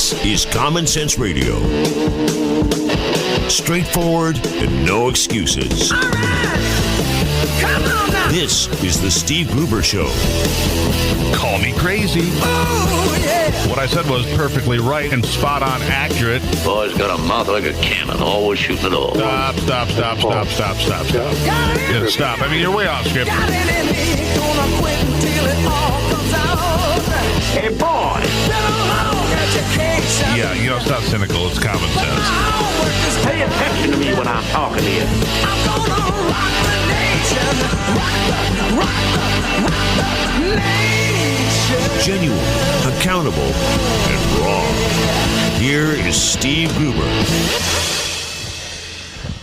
This is Common Sense Radio. Straightforward and no excuses. All right. Come on now. This is the Steve Gruber Show. Call me crazy. Oh, yeah. What I said was perfectly right and spot on accurate. Boy's got a mouth like a cannon, always shooting it all. Stop. Yeah, stop. I mean, you're way off script. Got it in me. Gonna quit until it all comes out. Hey, boy! Been a long education. Yeah, you know, it's not cynical. It's common sense. Pay attention to me when I'm talking to you. I'm gonna rock the nation. Rock the nation. Genuine, accountable, and raw. Here is Steve Gruber.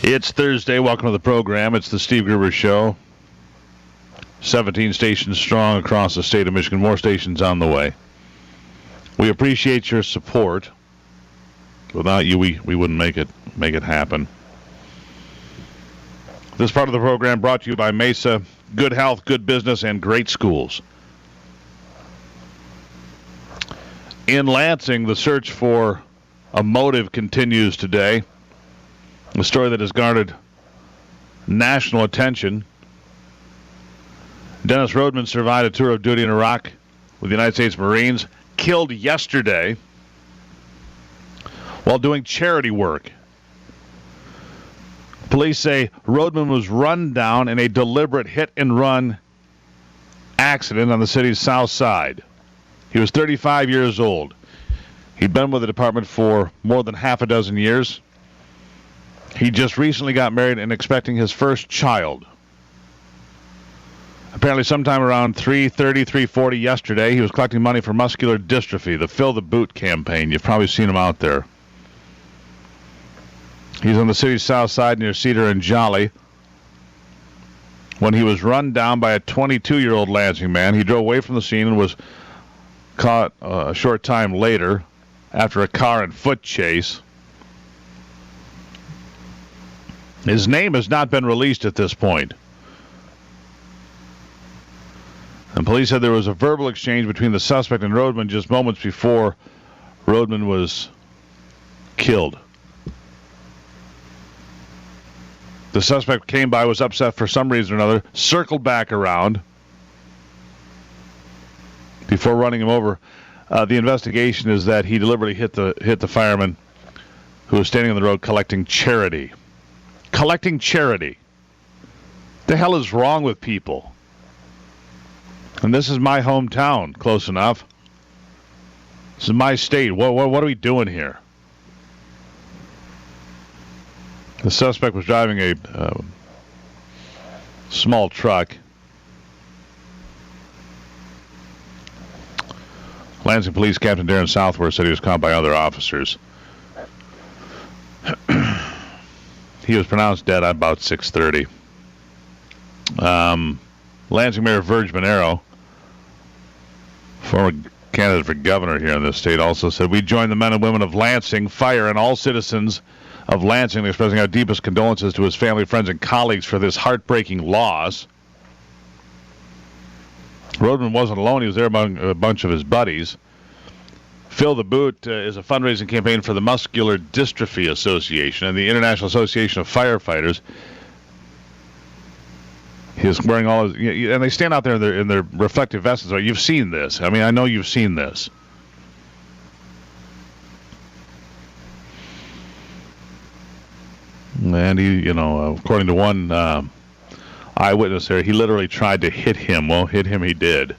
It's Thursday. Welcome to the program. It's the Steve Gruber Show. 17 stations strong across the state of Michigan. More stations on the way. We appreciate your support. Without you, we wouldn't make it happen. This part of the program brought to you by Mesa. Good health, good business, and great schools. In Lansing, the search for a motive continues today. A story that has garnered national attention. Dennis Rodman survived a tour of duty in Iraq with the United States Marines, killed yesterday while doing charity work. Police say Rodman was run down in a deliberate hit-and-run accident on the city's south side. He was 35 years old. He'd been with the department for more than half a dozen years. He just recently got married and expecting his first child. Apparently sometime around 3:30, 3:40 yesterday, he was collecting money for muscular dystrophy, the Fill the Boot campaign. You've probably seen him out there. He's on the city's south side near Cedar and Jolly when he was run down by a 22-year-old Lansing man. He drove away from the scene and was caught a short time later after a car and foot chase. His name has not been released at this point. And police said there was a verbal exchange between the suspect and Rodman just moments before Rodman was killed. The suspect came by, was upset for some reason or another, circled back around before running him over. The investigation is that he deliberately hit the fireman who was standing on the road collecting charity. Collecting charity. The hell is wrong with people? And this is my hometown, close enough. This is my state. What are we doing here? The suspect was driving a small truck. Lansing Police Captain Darren Southworth said he was caught by other officers. He was pronounced dead at about 6:30. Lansing Mayor Verge Monero, former candidate for governor here in this state, also said, "We join the men and women of Lansing, fire, and all citizens of Lansing in expressing our deepest condolences to his family, friends, and colleagues for this heartbreaking loss." Rodman wasn't alone. He was there among a bunch of his buddies. Fill the Boot is a fundraising campaign for the Muscular Dystrophy Association and the International Association of Firefighters. He's wearing all his, and they stand out there in their reflective vests. Right? You've seen this. I mean, I know you've seen this. And he, according to one eyewitness there, he literally tried to hit him. Well, hit him he did.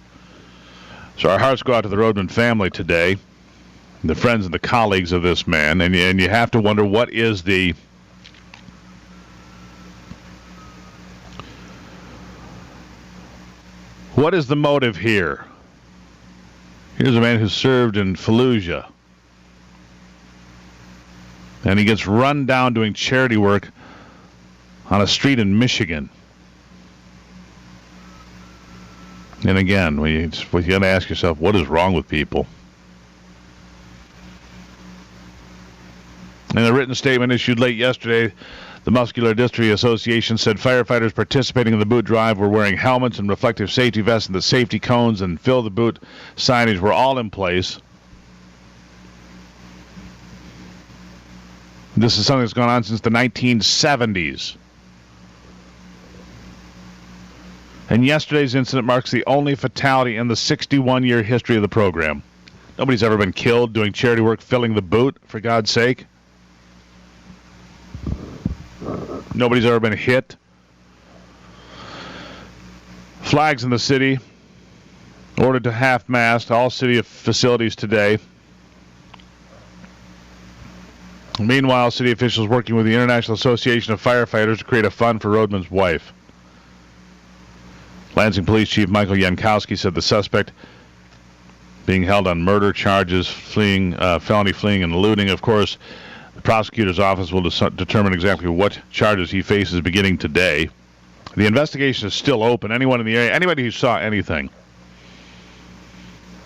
So our hearts go out to the Rodman family today, the friends and the colleagues of this man, and you have to wonder what is the motive here? Here's a man who served in Fallujah, and he gets run down doing charity work on a street in Michigan. And again, you got to ask yourself, what is wrong with people? In a written statement issued late yesterday, the Muscular Dystrophy Association said firefighters participating in the boot drive were wearing helmets and reflective safety vests, and the safety cones and Fill the Boot signage were all in place. This is something that's gone on since the 1970s. And yesterday's incident marks the only fatality in the 61-year history of the program. Nobody's ever been killed doing charity work, filling the boot, for God's sake. Nobody's ever been hit. Flags in the city. Ordered to half-mast. All city facilities today. Meanwhile, city officials working with the International Association of Firefighters to create a fund for Rodman's wife. Lansing Police Chief Michael Yankowski said the suspect being held on murder charges, felony fleeing and looting. Of course, the prosecutor's office will determine exactly what charges he faces beginning today. The investigation is still open. Anyone in the area, anybody who saw anything,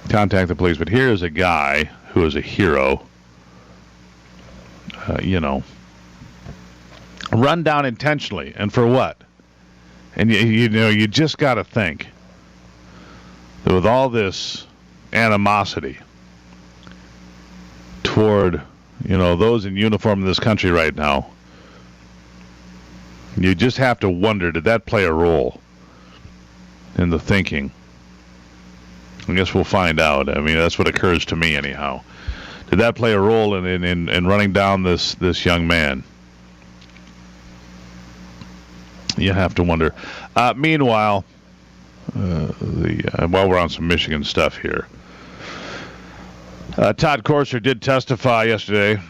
contact the police. But here's a guy who is a hero. Run down intentionally, and for what? And you just got to think that with all this animosity toward those in uniform in this country right now, you just have to wonder, did that play a role in the thinking? I guess we'll find out. I mean, that's what occurs to me anyhow. Did that play a role in running down this young man? You have to wonder. Meanwhile, while we're on some Michigan stuff here, Todd Courser did testify yesterday.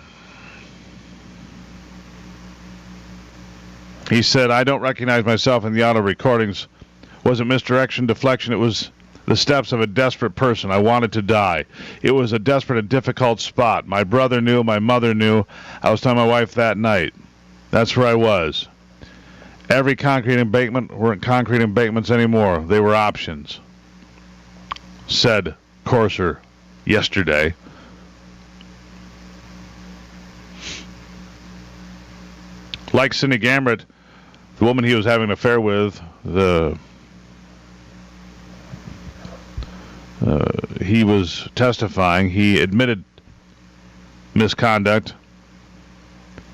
He said, "I don't recognize myself in the audio recordings. Wasn't misdirection, deflection. It was the steps of a desperate person. I wanted to die. It was a desperate and difficult spot. My brother knew, my mother knew. I was telling my wife that night. That's where I was. Every concrete embankment weren't concrete embankments anymore. They were options," said Courser yesterday. Like Cindy Gamrett, the woman he was having an affair with, he was testifying. He admitted misconduct,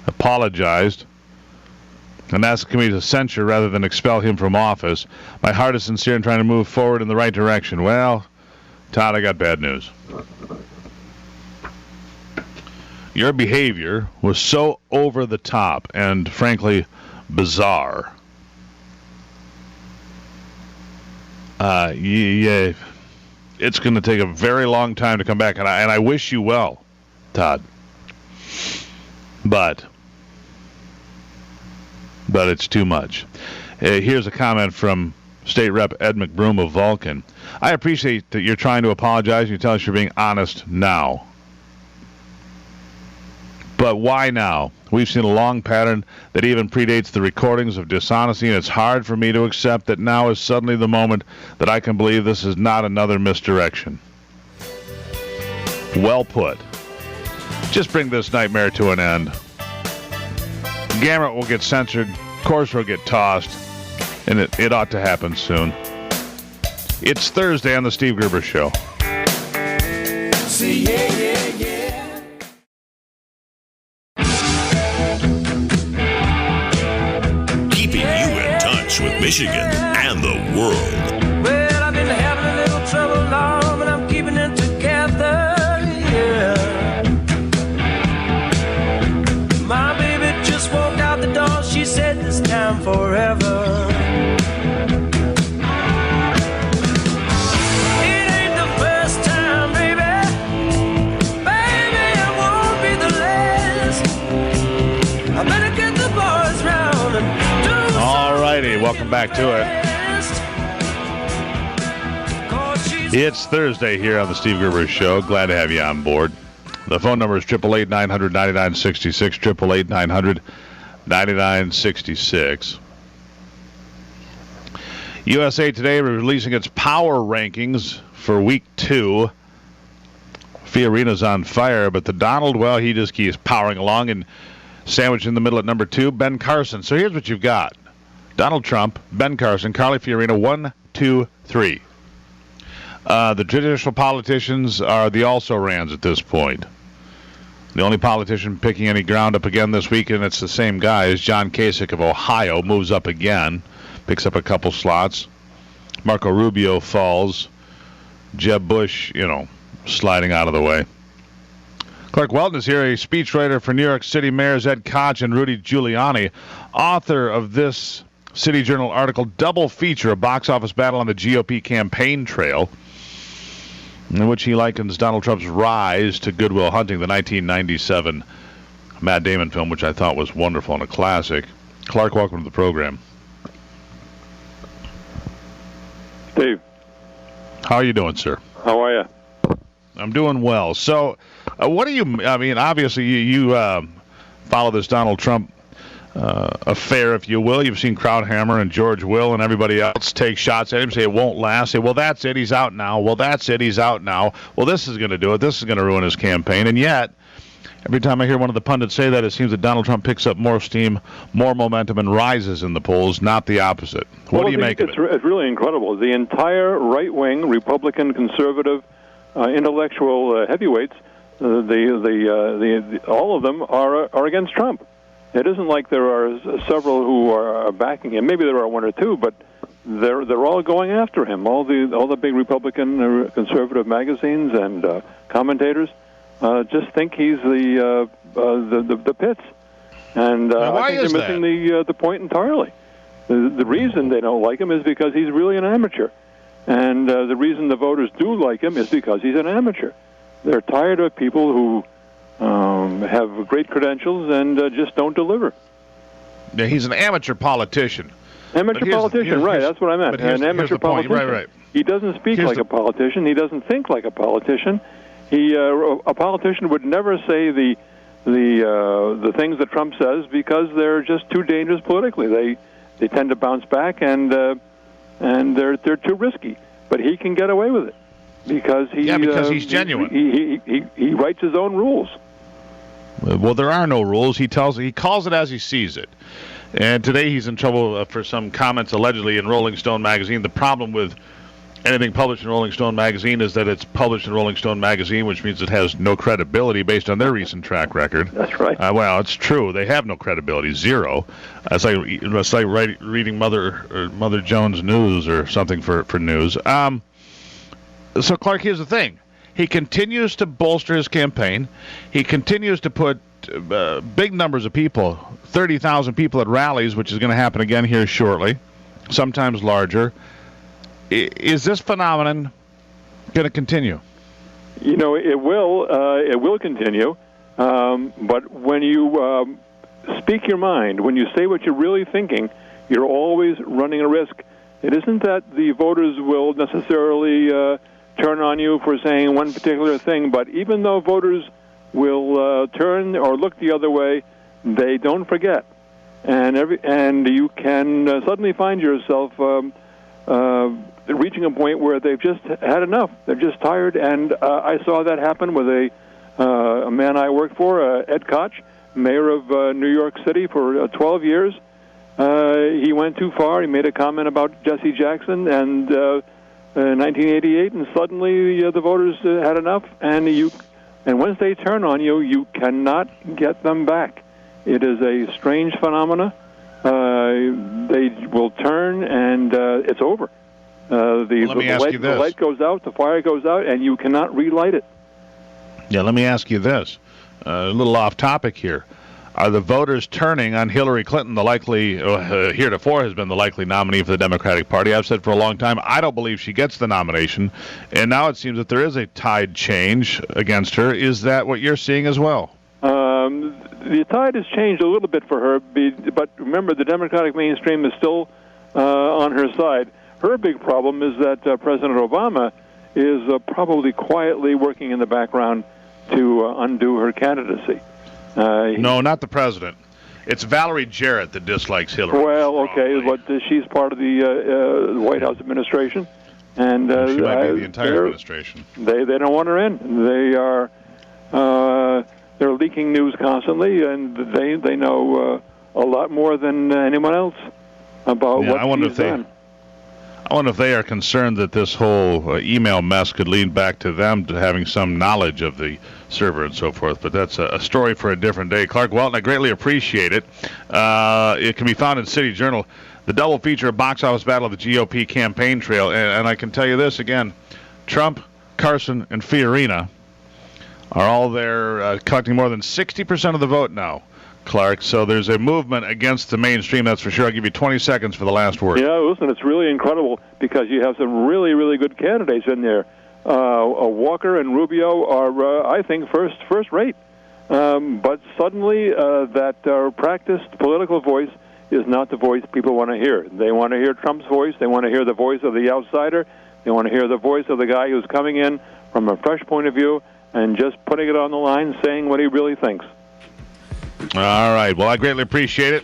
apologized, and asked the committee to censure rather than expel him from office. My heart is sincere in trying to move forward in the right direction. Well, Todd, I got bad news. Your behavior was so over the top and, frankly, bizarre. It's going to take a very long time to come back, and I wish you well, Todd. But it's too much. Here's a comment from State Rep Ed McBroom of Vulcan. I appreciate that you're trying to apologize and you tell us you're being honest now. But why now? We've seen a long pattern that even predates the recordings of dishonesty, and it's hard for me to accept that now is suddenly the moment that I can believe this is not another misdirection. Well put. Just bring this nightmare to an end. Gamrett will get censored, Courser will get tossed, and it ought to happen soon. It's Thursday on the Steve Gruber Show. See, yeah. Keeping you in touch with Michigan and the world. Well, I've been having a little trouble, Lord, but I'm keeping it together, yeah. My baby just walked out the door. She said this time forever. It ain't the first time, baby. Baby, it won't be the last. I better get the boys round and do. All righty, welcome back to it. It's Thursday here on the Steve Gruber Show. Glad to have you on board. The phone number is 888-900-9966, 888-900-9966. USA Today releasing its power rankings for Week 2. Fiorena's on fire, but the Donald, well, he just keeps powering along, and sandwiched in the middle at number 2, Ben Carson. So here's what you've got. Donald Trump, Ben Carson, Carly Fiorina, 1, 2, 3. The traditional politicians are the also-rans at this point. The only politician picking any ground up again this week, and it's the same guy, is John Kasich of Ohio, moves up again, picks up a couple slots. Marco Rubio falls. Jeb Bush, sliding out of the way. Clark Whelton is here, a speechwriter for New York City Mayors Ed Koch and Rudy Giuliani, author of this City Journal article, Double Feature, a box office battle on the GOP campaign trail, in which he likens Donald Trump's rise to Good Will Hunting, the 1997 Matt Damon film, which I thought was wonderful and a classic. Clark, welcome to the program. Steve. How are you doing, sir? How are you? I'm doing well. So, what do you, obviously you follow this Donald Trump affair, if you will. You've seen Krauthammer and George Will and everybody else take shots at him, say it won't last, say, well, that's it, he's out now. Well, that's it, he's out now. Well, this is going to do it. This is going to ruin his campaign. And yet, every time I hear one of the pundits say that, it seems that Donald Trump picks up more steam, more momentum, and rises in the polls, not the opposite. What do you make of it? It's really incredible. The entire right-wing, Republican, conservative, intellectual heavyweights, all of them are against Trump. It isn't like there are several who are backing him. Maybe there are one or two, but they're all going after him. All the big Republican conservative magazines and commentators just think he's the pits, and I think they're missing the point entirely. The reason they don't like him is because he's really an amateur, and the reason the voters do like him is because he's an amateur. They're tired of people who have great credentials and just don't deliver. Yeah, he's an amateur politician. Amateur politician, right? That's what I meant. An amateur politician. Right. He doesn't speak like a politician. He doesn't think like a politician. A politician would never say the things that Trump says because they're just too dangerous politically. They tend to bounce back and they're too risky. But he can get away with it because he's genuine. He writes his own rules. Well, there are no rules. He calls it as he sees it. And today he's in trouble for some comments allegedly in Rolling Stone magazine. The problem with anything published in Rolling Stone magazine is that it's published in Rolling Stone magazine, which means it has no credibility based on their recent track record. That's right. Well, it's true. They have no credibility, zero. It's like reading Mother Jones News or something for news. So, Clark, here's the thing. He continues to bolster his campaign. He continues to put big numbers of people, 30,000 people at rallies, which is going to happen again here shortly, sometimes larger. Is this phenomenon going to continue? It will continue. But when you speak your mind, when you say what you're really thinking, you're always running a risk. It isn't that the voters will necessarily turn on you for saying one particular thing, but even though voters will turn or look the other way, they don't forget. And you can suddenly find yourself reaching a point where they've just had enough. They're just tired, and I saw that happen with a man I worked for, Ed Koch, mayor of New York City for 12 years. He went too far. He made a comment about Jesse Jackson and 1988, and suddenly the voters had enough. And once they turn on you, you cannot get them back. It is a strange phenomena. They will turn, and it's over. The light goes out, the fire goes out, and you cannot relight it. Yeah, let me ask you this. A little off topic here. Are the voters turning on Hillary Clinton, the likely, heretofore has been the likely nominee for the Democratic Party? I've said for a long time, I don't believe she gets the nomination. And now it seems that there is a tide change against her. Is that what you're seeing as well? The tide has changed a little bit for her, but remember, the Democratic mainstream is still on her side. Her big problem is that President Obama is probably quietly working in the background to undo her candidacy. No, not the president. It's Valerie Jarrett that dislikes Hillary. Well, okay, but she's part of the White House administration, and she might be the entire administration. They don't want her in. They are they're leaking news constantly, and they know a lot more than anyone else about what she's done. I wonder if they are concerned that this whole email mess could lead back to them to having some knowledge of the server and so forth. But that's a story for a different day. Clark Whelton, I greatly appreciate it. It can be found in City Journal. The double feature of box office battle of the GOP campaign trail. And I can tell you this again, Trump, Carson, and Fiorina are all there collecting more than 60% of the vote now, Clark. So there's a movement against the mainstream, that's for sure. I'll give you 20 seconds for the last word. Yeah, listen, it's really incredible because you have some really, really good candidates in there. Walker and Rubio are, I think, first rate. But suddenly that practiced political voice is not the voice people want to hear. They want to hear Trump's voice. They want to hear the voice of the outsider. They want to hear the voice of the guy who's coming in from a fresh point of view and just putting it on the line, saying what he really thinks. All right. Well, I greatly appreciate it.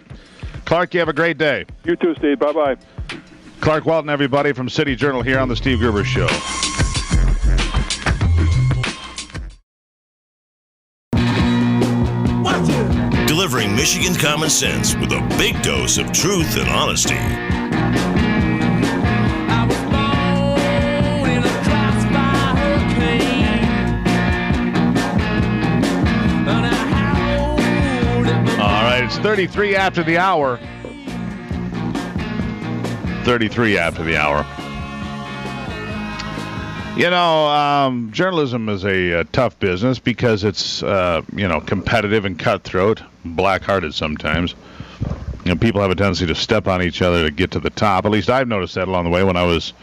Clark, you have a great day. You too, Steve. Bye-bye. Clark Whelton, everybody, from City Journal here on the Steve Gruber Show. Delivering Michigan common sense with a big dose of truth and honesty. I was born in a crossfire hurricane. And I howled at my All right, it's 33 after the hour. 33 after the hour. You know, journalism is a tough business because it's, competitive and cutthroat, black-hearted sometimes. You know, people have a tendency to step on each other to get to the top. At least I've noticed that along the way when I was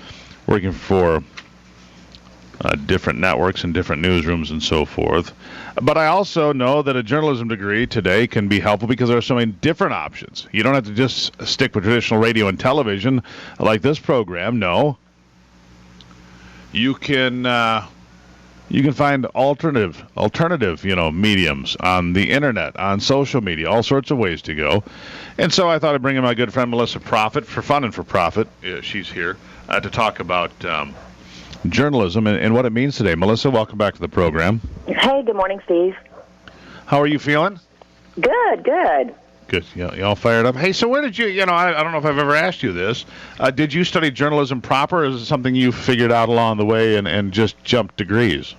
working for different networks and different newsrooms and so forth. But I also know that a journalism degree today can be helpful because there are so many different options. You don't have to just stick with traditional radio and television like this program. No. You can find alternative, mediums on the internet, on social media, all sorts of ways to go. And so I thought I'd bring in my good friend Melissa Proffitt for Fun and for Profit. She's here to talk about journalism and what it means today. Melissa, welcome back to the program. Hey, good morning, Steve. How are you feeling? Good. Good. You all fired up? Hey, so where did you, I don't know if I've ever asked you this. Did you study journalism proper, or is it something you figured out along the way and just jumped degrees?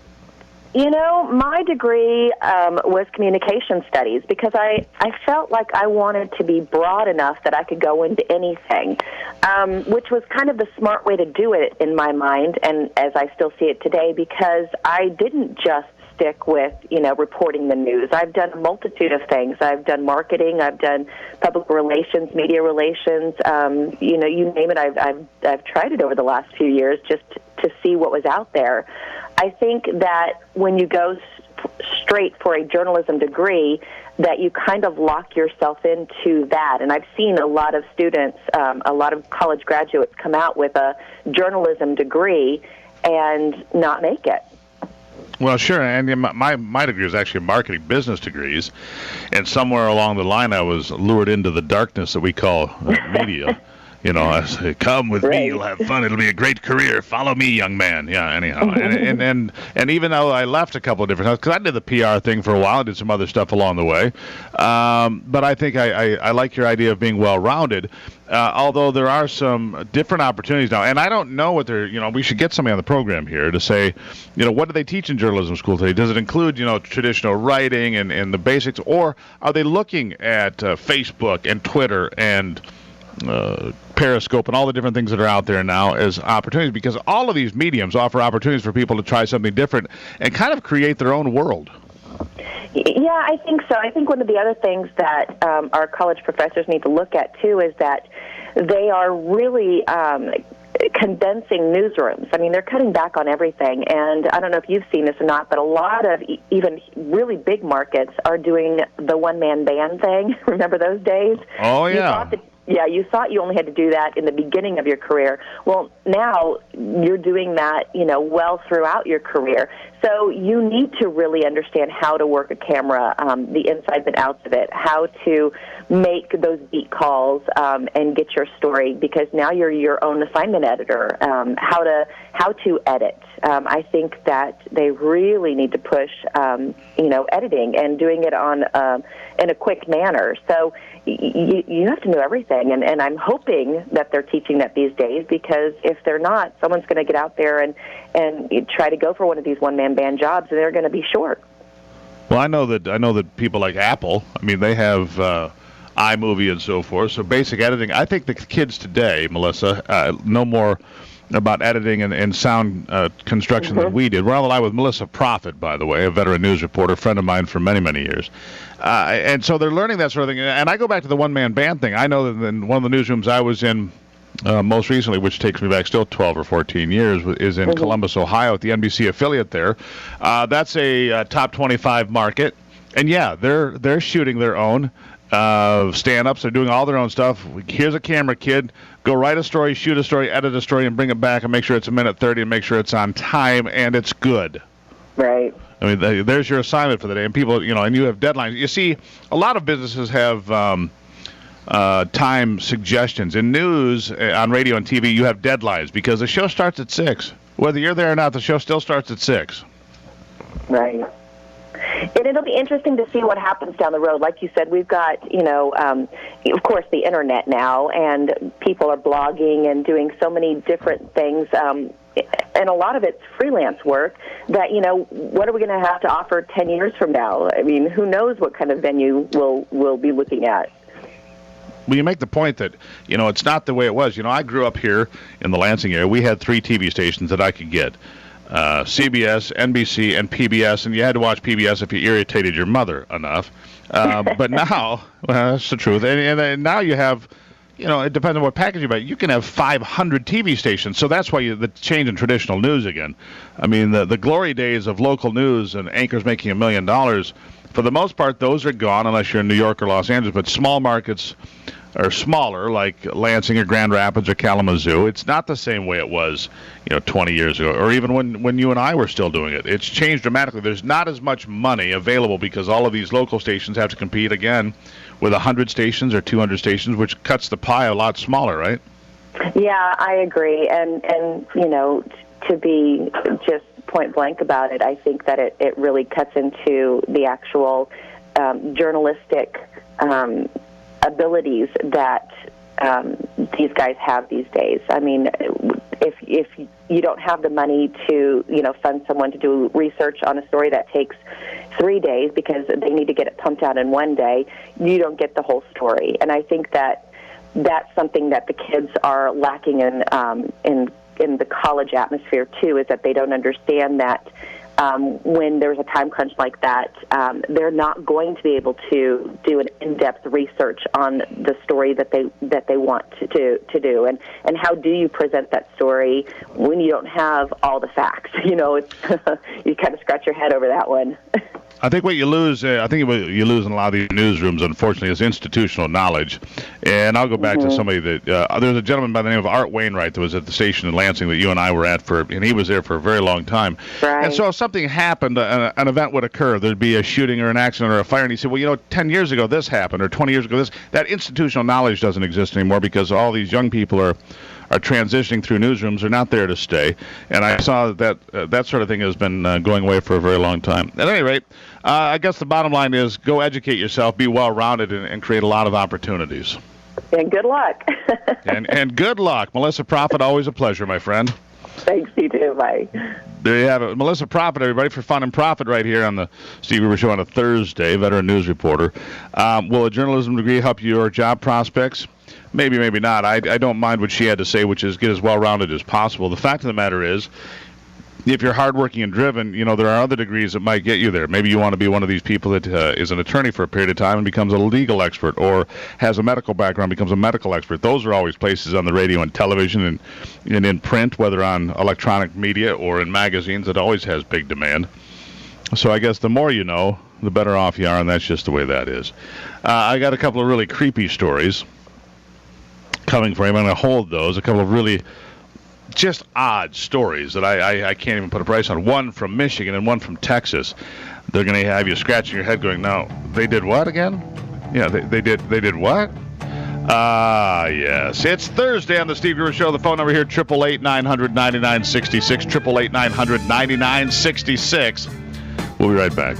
My degree was communication studies because I felt like I wanted to be broad enough that I could go into anything, which was kind of the smart way to do it in my mind, and as I still see it today, because I didn't just stick with, reporting the news. I've done a multitude of things. I've done marketing. I've done public relations, media relations. You name it. I've tried it over the last few years just to see what was out there. I think that when you go straight for a journalism degree, that you kind of lock yourself into that. And I've seen a lot of students, a lot of college graduates come out with a journalism degree and not make it. Well, sure, and my degree is actually marketing business degrees, and somewhere along the line I was lured into the darkness that we call media. I say, come with me, you'll have fun, it'll be a great career, follow me, young man. Yeah, anyhow, and even though I left a couple of different times, because I did the PR thing for a while, I did some other stuff along the way, but I think I like your idea of being well-rounded, although there are some different opportunities now, and I don't know what they're, we should get somebody on the program here to say, what do they teach in journalism school today? Does it include, traditional writing and the basics, or are they looking at Facebook and Twitter and Periscope and all the different things that are out there now as opportunities, because all of these mediums offer opportunities for people to try something different and kind of create their own world? Yeah, I think so. I think one of the other things that our college professors need to look at, too, is that they are really condensing newsrooms. I mean, they're cutting back on everything, and I don't know if you've seen this or not, but a lot of even really big markets are doing the one-man band thing. Remember those days? Oh, yeah. You thought you only had to do that in the beginning of your career. Well, now you're doing that, well throughout your career. So you need to really understand how to work a camera, the insides and outs of it, how to make those beat calls and get your story, because now you're your own assignment editor, how to edit. I think that they really need to push, editing and doing it in a quick manner. So, you have to know everything. And I'm hoping that they're teaching that these days, because if they're not, someone's going to get out there and try to go for one of these one-man band jobs, and they're going to be short. Well, I know that people like Apple, I mean, they have iMovie and so forth, so basic editing. I think the kids today, Melissa, know more about editing and sound construction than we did. We're on the line with Melissa Proffitt, by the way, a veteran news reporter, friend of mine for many, many years. And so they're learning that sort of thing. And I go back to the one-man band thing. I know that in one of the newsrooms I was in most recently, which takes me back still 12 or 14 years, is in Columbus, Ohio, at the NBC affiliate there. That's a top 25 market. And, yeah, they're shooting their own stand-ups. They're doing all their own stuff. Here's a camera, kid. Go write a story, shoot a story, edit a story, and bring it back and make sure it's a minute 30 and make sure it's on time and it's good. Right. I mean, there's your assignment for the day. And people, and you have deadlines. You see, a lot of businesses have time suggestions. In news, on radio and TV, you have deadlines because the show starts at 6. Whether you're there or not, the show still starts at 6. Right. And it'll be interesting to see what happens down the road. Like you said, we've got, of course, the Internet now, and people are blogging and doing so many different things, and a lot of it's freelance work that, what are we going to have to offer 10 years from now? I mean, who knows what kind of venue we'll be looking at. Well, you make the point that, it's not the way it was. I grew up here in the Lansing area. We had 3 TV stations that I could get. CBS, NBC, and PBS, and you had to watch PBS if you irritated your mother enough. But now, well, that's the truth. And now you have, it depends on what package you buy. You can have 500 TV stations. So that's why the change in traditional news again. I mean, the glory days of local news and anchors making $1 million, for the most part, those are gone unless you're in New York or Los Angeles. But small markets are smaller, like Lansing or Grand Rapids or Kalamazoo. It's not the same way it was, 20 years ago, or even when you and I were still doing it. It's changed dramatically. There's not as much money available because all of these local stations have to compete again with 100 stations or 200 stations, which cuts the pie a lot smaller, right? Yeah, I agree. And to be just point blank about it, I think that it really cuts into the actual journalistic abilities that these guys have these days. I mean, if you don't have the money to, fund someone to do research on a story that takes 3 days because they need to get it pumped out in one day, you don't get the whole story. And I think that that's something that the kids are lacking in the college atmosphere too, is that they don't understand that when there's a time crunch like that, they're not going to be able to do an in-depth research on the story that they want to do. And how do you present that story when you don't have all the facts? It's you kind of scratch your head over that one. I think what you lose, what you lose in a lot of these newsrooms, unfortunately, is institutional knowledge. And I'll go back to somebody that there's a gentleman by the name of Art Wainwright that was at the station in Lansing that you and I were at and he was there for a very long time. Right. And so if something happened, an event would occur, there'd be a shooting or an accident or a fire, and he said, well, 10 years ago this happened, or 20 years ago this. That institutional knowledge doesn't exist anymore because all these young people are transitioning through newsrooms. They're not there to stay. And I saw that sort of thing has been going away for a very long time. At any rate, I guess the bottom line is go educate yourself, be well-rounded, and create a lot of opportunities. And good luck. and good luck. Melissa Proffitt, always a pleasure, my friend. Thanks, you too. Bye. There you have it. Melissa Proffitt, everybody, for Fun and Profit right here on the Steve Gruber Show on a Thursday, veteran news reporter. Will a journalism degree help your job prospects? Maybe, maybe not. I don't mind what she had to say, which is get as well-rounded as possible. The fact of the matter is, if you're hardworking and driven, there are other degrees that might get you there. Maybe you want to be one of these people that is an attorney for a period of time and becomes a legal expert, or has a medical background, becomes a medical expert. Those are always places on the radio and television and in print, whether on electronic media or in magazines. It always has big demand. So I guess the more you know, the better off you are, and that's just the way that is. I got a couple of really creepy stories coming for you. I'm going to hold those. A couple of really just odd stories that I can't even put a price on. One from Michigan and one from Texas. They're going to have you scratching your head going, no, they did what again? Yeah, they did what? Yes. It's Thursday on the Steve Gruber Show. The phone number here, 888-900-9966, 888-900-9966. We'll be right back.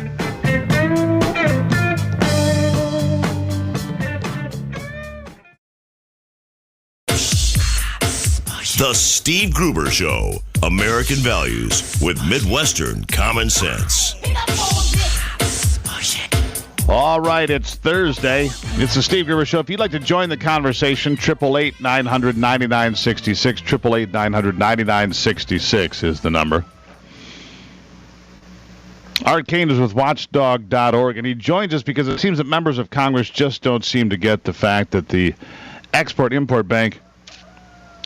The Steve Gruber Show. American values with Midwestern common sense. All right, it's Thursday. It's the Steve Gruber Show. If you'd like to join the conversation, 888-900-9966, 888-900-9966 is the number. Art Kane is with Watchdog.org, and he joins us because it seems that members of Congress just don't seem to get the fact that the Export-Import Bank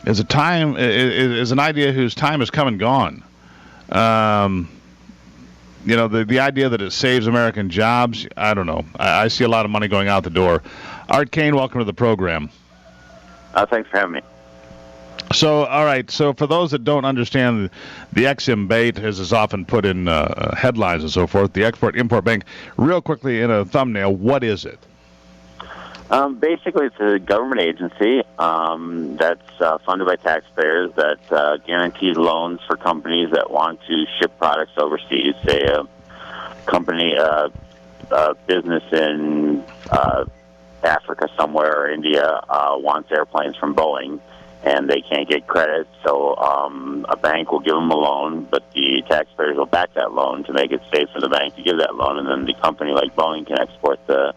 is an idea whose time has come and gone. The idea that it saves American jobs, I don't know. I see a lot of money going out the door. Art Kane, welcome to the program. Thanks for having me. So, all right. So, for those that don't understand, the Ex-Im Bank, as is often put in headlines and so forth, the Export-Import Bank, real quickly in a thumbnail, what is it? Basically, it's a government agency that's funded by taxpayers that guarantees loans for companies that want to ship products overseas. Say a company, a business in Africa somewhere or India wants airplanes from Boeing, and they can't get credit, so a bank will give them a loan, but the taxpayers will back that loan to make it safe for the bank to give that loan, and then the company like Boeing can export the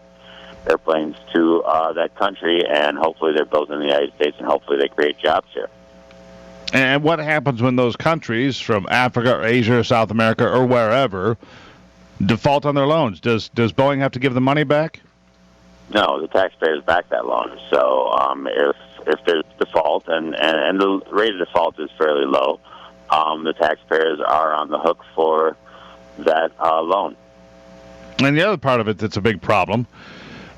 airplanes to that country, and hopefully they're built in the United States, and hopefully they create jobs here. And what happens when those countries from Africa or Asia or South America or wherever default on their loans? Does Boeing have to give the money back? No, the taxpayers back that loan. So if there's default, and the rate of default is fairly low, the taxpayers are on the hook for that loan. And the other part of it that's a big problem,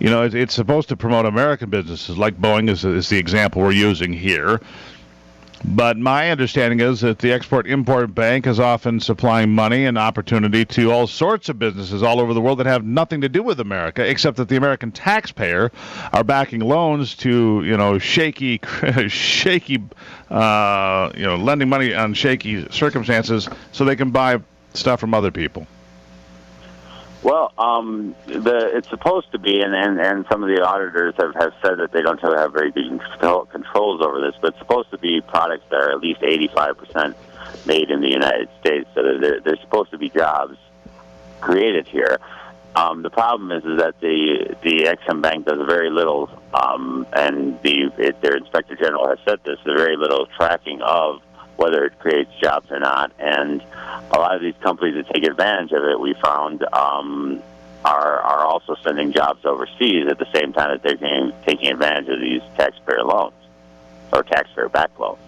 it's supposed to promote American businesses, like Boeing is the example we're using here. But my understanding is that the Export-Import Bank is often supplying money and opportunity to all sorts of businesses all over the world that have nothing to do with America, except that the American taxpayer are backing loans to, shaky, lending money on shaky circumstances so they can buy stuff from other people. Well, it's supposed to be, and some of the auditors have said that they don't have very good controls over this, but it's supposed to be products that are at least 85% made in the United States, so that there's supposed to be jobs created here. The problem is that the Ex-Im Bank does very little, and their Inspector General has said this, there's very little tracking of whether it creates jobs or not, and a lot of these companies that take advantage of it, we found, are also sending jobs overseas at the same time that they're taking advantage of these taxpayer loans or taxpayer-backed loans.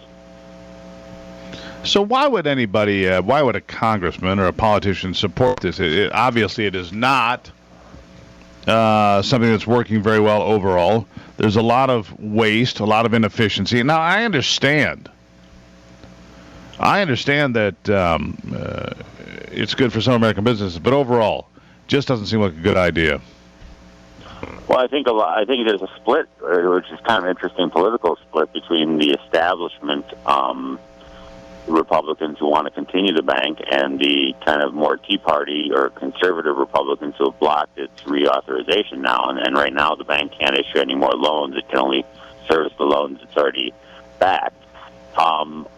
So why would a congressman or a politician support this? Obviously, it is not something that's working very well overall. There's a lot of waste, a lot of inefficiency. Now, I understand that it's good for some American businesses, but overall, just doesn't seem like a good idea. Well, I think there's a split, which is kind of interesting, political split between the establishment Republicans who want to continue the bank and the kind of more Tea Party or conservative Republicans who have blocked its reauthorization now. And right now, the bank can't issue any more loans; it can only service the loans it's already backed.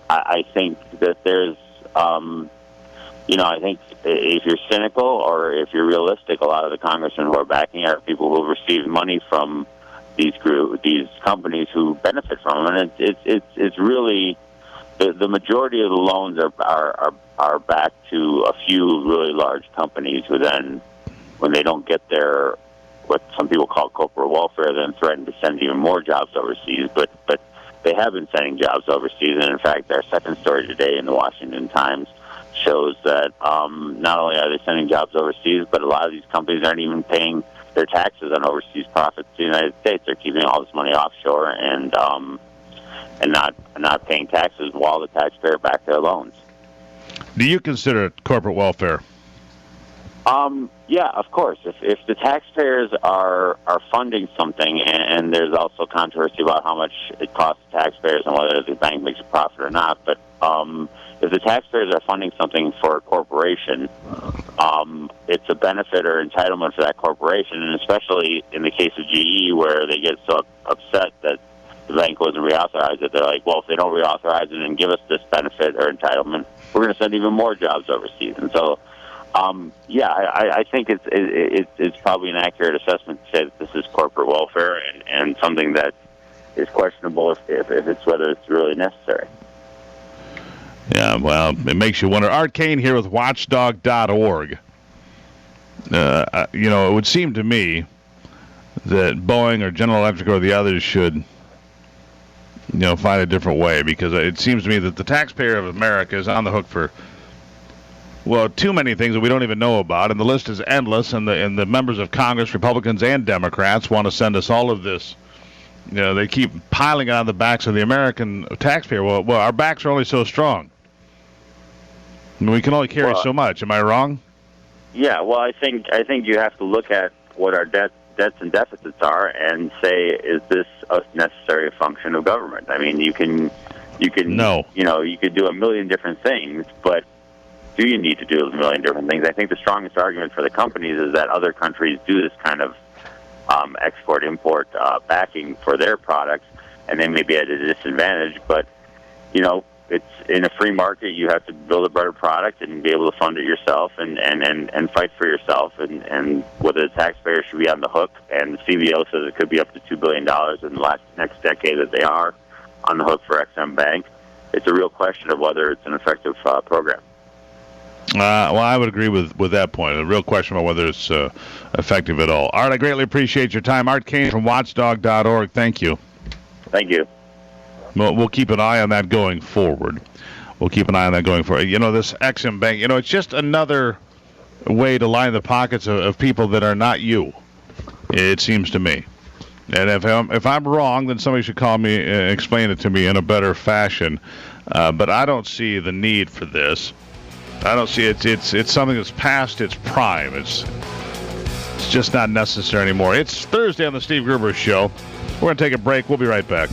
I think that there's, I think if you're cynical or if you're realistic, a lot of the congressmen who are backing are people who have received money from these companies who benefit from them, and it's really the majority of the loans are back to a few really large companies who then, when they don't get their what some people call corporate welfare, then threaten to send even more jobs overseas, but they have been sending jobs overseas, and in fact, our second story today in the Washington Times shows that not only are they sending jobs overseas, but a lot of these companies aren't even paying their taxes on overseas profits to the United States. They're keeping all this money offshore and not paying taxes while the taxpayer back their loans. Do you consider it corporate welfare? Yeah, of course. If the taxpayers are funding something, and there's also controversy about how much it costs the taxpayers and whether the bank makes a profit or not, but if the taxpayers are funding something for a corporation, it's a benefit or entitlement for that corporation, and especially in the case of GE, where they get so upset that the bank wasn't reauthorize it, they're like, well, if they don't reauthorize it and give us this benefit or entitlement, we're going to send even more jobs overseas. And so, I think it's probably an accurate assessment to say that this is corporate welfare and something that is questionable if it's whether it's really necessary. Yeah, well, it makes you wonder. Art Kane here with Watchdog.org. It would seem to me that Boeing or General Electric or the others should, find a different way, because it seems to me that the taxpayer of America is on the hook for, too many things that we don't even know about, and the list is endless, and the members of Congress, Republicans and Democrats, want to send us all of this. They keep piling on the backs of the American taxpayer. Well, our backs are only so strong. I mean, we can only carry so much. Am I wrong? Yeah, well, I think you have to look at what our debts and deficits are and say, is this a necessary function of government? I mean, you can No. You could do a million different things, but do you need to do a million different things? I think the strongest argument for the companies is that other countries do this kind of export-import backing for their products, and they may be at a disadvantage, but it's in a free market. You have to build a better product and be able to fund it yourself and fight for yourself. And whether the taxpayer should be on the hook, and the CBO says it could be up to $2 billion in the next decade that they are on the hook for XM Bank. It's a real question of whether it's an effective program. I would agree with that point. A real question about whether it's effective at all. Art, I greatly appreciate your time. Art Kane from Watchdog.org. Thank you. Thank you. We'll keep an eye on that going forward. This XM Bank, it's just another way to line the pockets of people that are not you, it seems to me. And if I'm wrong, then somebody should call me and explain it to me in a better fashion. But I don't see the need for this. I don't see it. It's something that's past its prime. It's just not necessary anymore. It's Thursday on the Steve Gruber Show. We're going to take a break. We'll be right back.